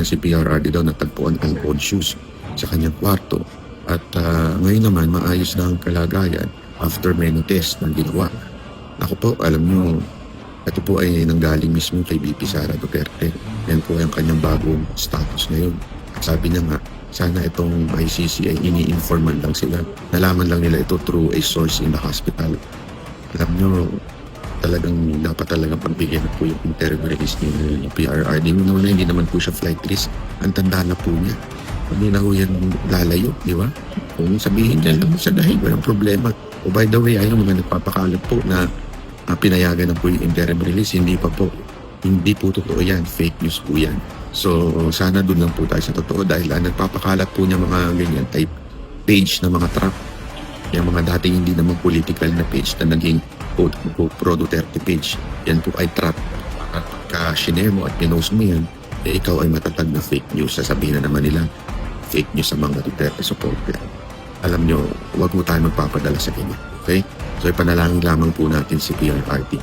si PRRD daw natagpuan unconscious sa kanyang kwarto. At ngayon naman maayos na ang kalagayan after many tests na ginawa. Ako po, alam nyo, ito po ay nanggaling mismo kay VP Sara Duterte. Yan po ang kanyang bagong status ngayon. At sabi niya nga, sana itong ICC ay ini-informan lang sila. Nalaman lang nila ito through a source in the hospital. Alam nyo, dapat talagang pagbigyan na po yung interim release ni PRRD. Hindi naman po siya flight risk. Ang tanda na po niya. Hindi na po yan lalayo, di ba? Kung sabihin niya lang sa dahil, walang problema. O by the way, ayaw mga nagpapakalat po na pinayagan na po yung interim release. Hindi po totoo yan. Fake news po yan. So, sana doon lang po tayo sa totoo dahil nagpapakalat po niya mga ganyan type page na mga trap. Yung mga dating hindi naman political na page na naging pro Duterte page. Yan po ay trap. At pagka-share mo at pinost mo yan, ikaw ay matatag na fake news. Sasabihin na naman nila, fake news sa mga Duterte supporter. Alam nyo, huwag mo tayo magpapadala sa kanya. Okay? So, ipanalangin lamang po natin si PRRD.